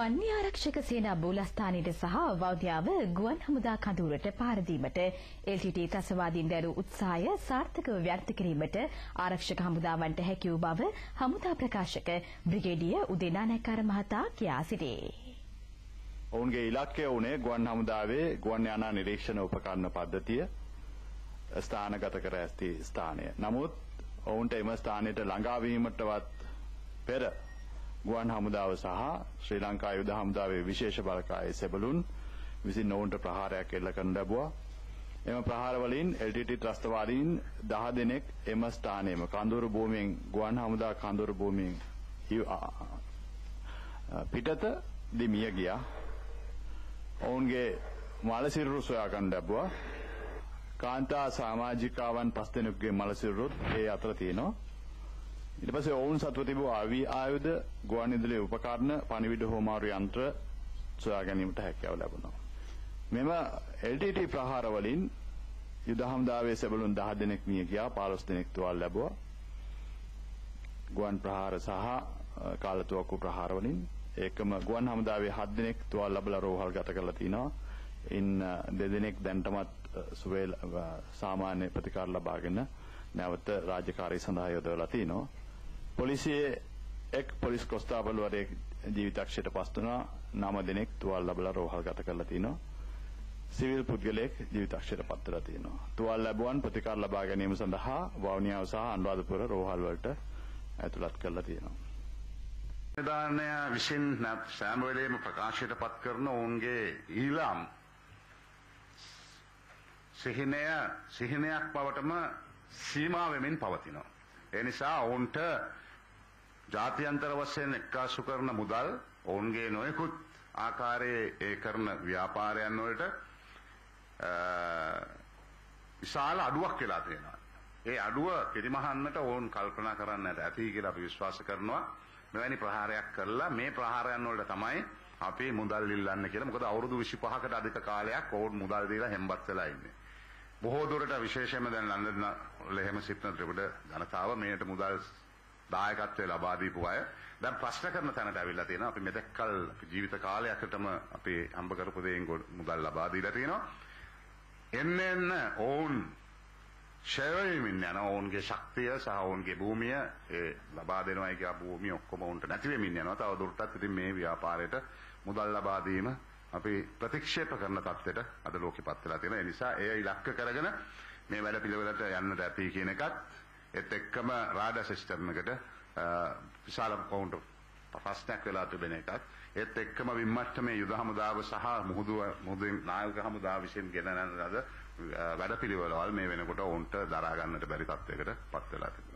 වන්‍ය ආරක්ෂක සේනා බෝලස්ථානයට සහ වවුනියාව ගුවන් හමුදා කඳවුරට පාර දීමට LTT ත්‍රස්තවාදීන් දරු උත්සාහය සාර්ථකව ව්‍යර්ථ කිරීමට ආරක්ෂක හමුදාවන්ට හැකි වූ බව හමුදා ප්‍රකාශක බ්‍රිගේඩියර් උදේ නානායක්කාර මහතා කියා සිටී. ඔවුන්ගේ ඉලක්කය වුණේ ගුවන් හමුදාවේ ගුවන් යානා නිරීක්ෂණ උපකරණ පද්ධතිය ස්ථානගත කර ඇති ස්ථානය. නමුත් ඔවුන්ට එම ස්ථානයට ළඟා වීමටවත් පෙර ගුවන් හමුදාව සහ ශ්‍රී ලංකා යුද හමුදාවේ විශේෂ බලකායේ සෙබළුන් විසින් ඔවුන්ට ප්‍රහාරයක් එල්ල කරන ලැබුවා. එම ප්‍රහාර වලින් LTT ත්‍රස්තවාදීන් 10 දෙනෙක් එම ස්ථානයේම කඳවුරු භූමියෙන් ගුවන් හමුදා කඳවුරු භූමියෙන් පිටත දිමිය ගියා. ඔවුන්ගේ මල සිරුරු සොයා ගන්න ලැබුවා. කාන්තා සමාජිකාවන් 5 දෙනෙකුගේ මල සිරුරුත් ඒ අතර තියෙනවා. ඊට පස්සේ ඔවුන් සතුව තිබූ ආයුධ ගුවන් විදුලි උපකරණ පණිවිඩ හෝමාරු යන්ත්‍ර සොයා ගැනීමට හැකියාව ලැබුණා. මෙම LTT ප්‍රහාර වලින් යුද හමුදාවේ සෙබළුන් 10 දෙනෙක් මිය ගියා, 15 දෙනෙක් තුවාල ලැබුවා. ගුවන් ප්‍රහාර සහ කාලතුවක්කු ප්‍රහාර වලින් ඒකම ගුවන් හමුදාවේ 7 දෙනෙක් තුවාල ලැබලා රෝහල් ගත කරලා තිනවා. ඉන් 2 දෙනෙක් දැන්ටමත් සාමාන්‍ය ප්‍රතිකාර ලබාගෙන නැවත රාජකාරී සඳහා යොදවලා තිනවා. පොලිසියේ එක් පොලිස් කොස්තාපල්වරයෙක් ජීවිතක්ෂයට පත් වුණා. 9 දෙනෙක් තුවාල ලැබලා රෝහල් ගත කරලා තිනවා. සිවිල් පුද්ගලයෙක් ජීවිතක්ෂයට පත් වෙලා තිනවා. තුවාල ලැබුවන් ප්‍රතිකාර ලබා ගැනීම සඳහා වවුනියාව සහ අනුරාධපුර රෝහල් වලට ඇතුළත් කරලා තියෙනවා. නිලධාරිය විසින් සෑම වෙලේම ප්‍රකාශයට පත් කරන ඔවුන්ගේ ඊළාම් සිහිනයක් බවටම සීමා වෙමින් පවතිනවා. ඒ නිසා ඔවුන්ට ජාත්‍යන්තර වශයෙන් එක්කාසු කරන මුදල් ඔවුන්ගේ නොයෙකුත් ආකාරයේ ඒ කරන ව්‍යාපාරයන් වලට විශාල අඩුවක් වෙලා තියෙනවා. ඒ අඩුව පිරිමහන්නට ඔවුන් කල්පනා කරන්නට ඇති කියලා අපි විශ්වාස කරනවා. මෙවැනි ප්‍රහාරයක් කළා මේ ප්‍රහාරයන් වලට තමයි අපි මුදල් ඉල්ලන්නේ කියලා. මොකද අවුරුදු 25කට අධික කාලයක් ඔවුන් මුදල් දීලා හෙම්බත් වෙලා ඉන්නේ. බොහෝ දුරට විශේෂයෙන්ම දැන් ලන්ඩන් වල එහෙම සිටින ත්‍රිකුඩ ජනතාව මේකට මුදල් දායකත්වය ලබා දීපු අය දැන් ප්‍රශ්න කරන තැනට ඇවිල්ලා තියෙනවා. අපි මෙතෙක්කල් ජීවිත කාලයකටම අපි හම්බ කරපු දේෙන් මුදල් ලබා දීලා තියෙනවා. එන්න ඔවුන් ෂෙයරින් යන ඔවුන්ගේ ශක්තිය සහ ඔවුන්ගේ භූමිය ඒ ලබා දෙනවා කියන භූමිය ඔක්කොම උන්ට නැති වෙමින් යනවා. තව දුරටත් ඉතින් මේ ව්‍යාපාරයට මුදල් ලබා දීම අපි ප්‍රතික්ෂේප කරන තත්ත්වයට අද ලෝකෙපත් වෙලා තියෙනවා. ඒ නිසා එය ඉලක්ක කරගෙන මේ වැඩ පිළිවෙලට යන්නට ඇති කියන එකත් ඒත් එක්කම රාඩාර් සිස්ටම් එකට විශාල කවුන්ට් ප්‍රශ්නයක් වෙලා තිබෙන එකත් ඒත් එක්කම විමර්ශනයේ යුද හමුදාව සහ මුහුදේ නායක හමුදාව විසින් ගෙනනන ලද වැඩ පිළිවෙලවල් මේ වෙනකොට ඔවුන්ට දරා ගන්නට බැරි තත්ත්වයකට පත් වෙලා තිබෙනවා.